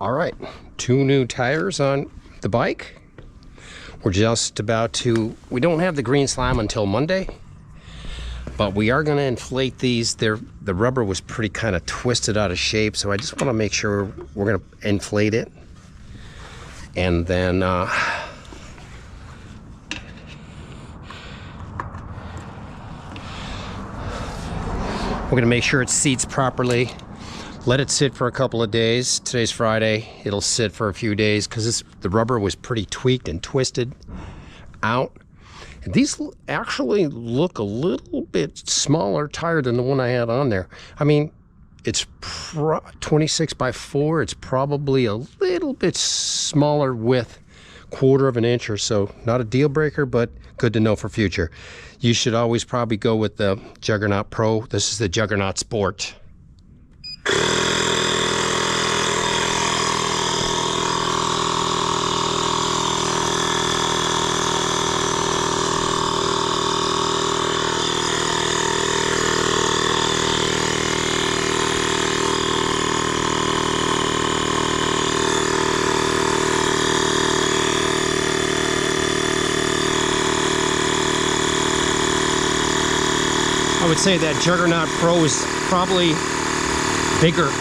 All right, 2 new tires on the bike. We're just about to, we don't have the green slime until Monday, but we are gonna inflate these. The rubber was pretty kind of twisted out of shape, so I just wanna make sure we're gonna inflate it. And then, we're gonna make sure it seats properly. Let it sit for a couple of days. Today's Friday. It'll sit for a few days because the rubber was pretty tweaked and twisted out. And these actually look a little bit smaller tire than the one I had on there. I mean, it's 26 by 4. It's probably a little bit smaller width, 1/4 of an inch or so. Not a deal breaker, but good to know for future. You should always probably go with the Juggernaut Pro. This is the Juggernaut Sport. I would say that Juggernaut Pro is probably bigger.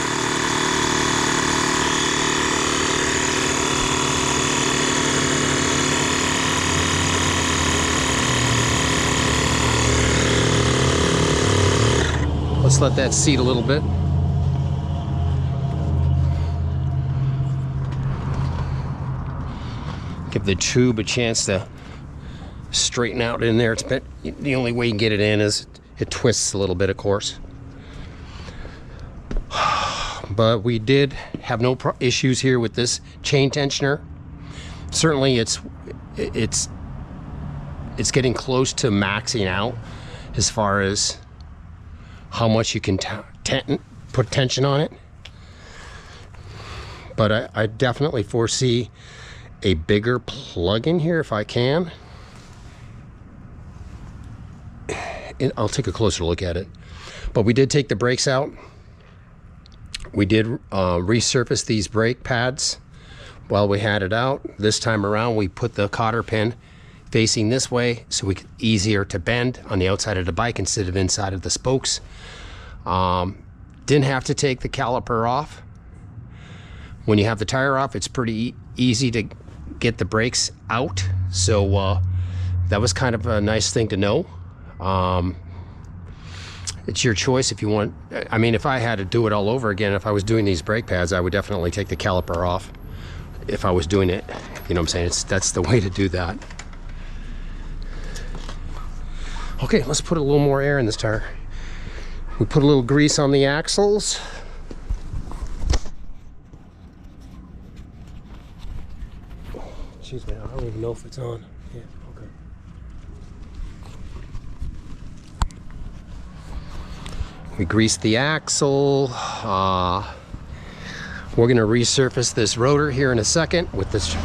Let's let that seat a little bit. Give the tube a chance to straighten out in there. The only way you can get it in is it twists a little bit, of course. But we did have no issues here with this chain tensioner. Certainly it's getting close to maxing out as far as how much you can put tension on it. But I definitely foresee a bigger plug in here if I can. And I'll take a closer look at it. But we did take the brakes out. We did resurface these brake pads while we had it out. This time around, we put the cotter pin facing this way so we could easier to bend on the outside of the bike instead of inside of the spokes. Didn't have to take the caliper off. When you have the tire off, it's pretty easy to get the brakes out. So that was kind of a nice thing to know. It's your choice if you want. I mean, if I had to do it all over again, if I was doing these brake pads, I would definitely take the caliper off if I was doing it. You know what I'm saying? That's the way to do that. Okay, let's put a little more air in this tire. We put a little grease on the axles. Excuse me, I don't even know if it's on. Yeah, okay. We greased the axle. We're gonna resurface this rotor here in a second with this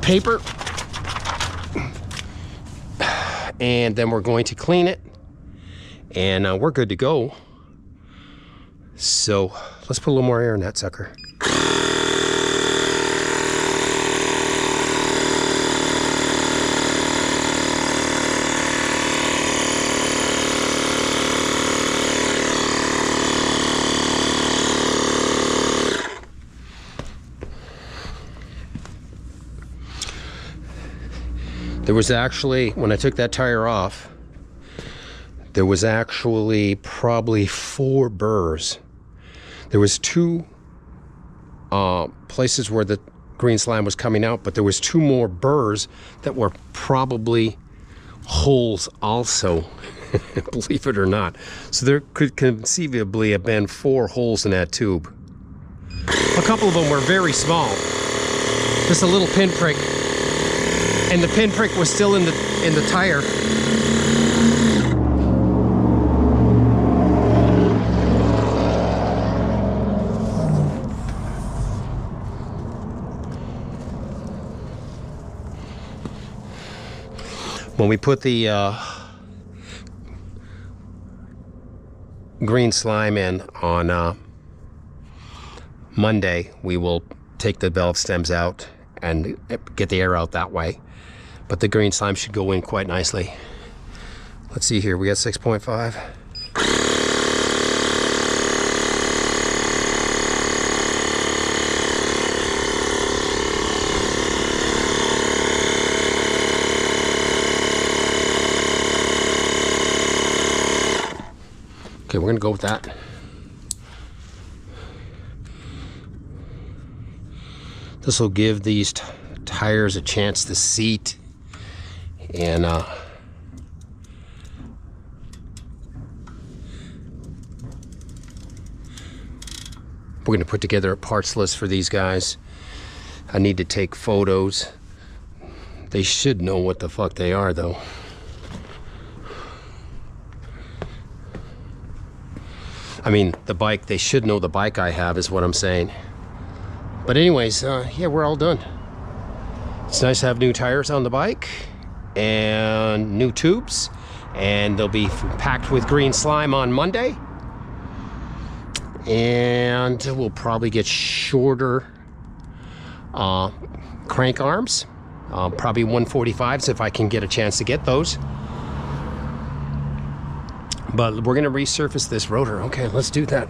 paper. And then we're going to clean it. And we're good to go. So let's put a little more air in that sucker. There was actually, when I took that tire off, there was actually probably 4 burrs. There was 2 places where the green slime was coming out, but there was 2 more burrs that were probably holes also, believe it or not. So there could conceivably have been 4 holes in that tube. A couple of them were very small, just a little pinprick. And the pinprick was still in the tire. When we put the green slime in on Monday, we will take the valve stems out and get the air out that way. But the green slime should go in quite nicely. Let's see here, we got 6.5. Okay, we're gonna go with that. This will give these tires a chance to seat, and we're going to put together a parts list for these guys. I need to take photos. They should know what the fuck they are, though. I mean, the bike, they should know the bike I have, is what I'm saying. But anyways, yeah, we're all done. It's nice to have new tires on the bike and new tubes, and they'll be packed with green slime on Monday. And we'll probably get shorter crank arms, probably 145s if I can get a chance to get those. But we're gonna resurface this rotor. Okay, let's do that.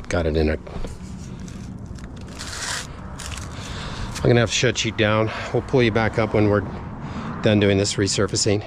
Got it in it. I'm gonna have to shut you down. We'll pull you back up when we're done doing this resurfacing.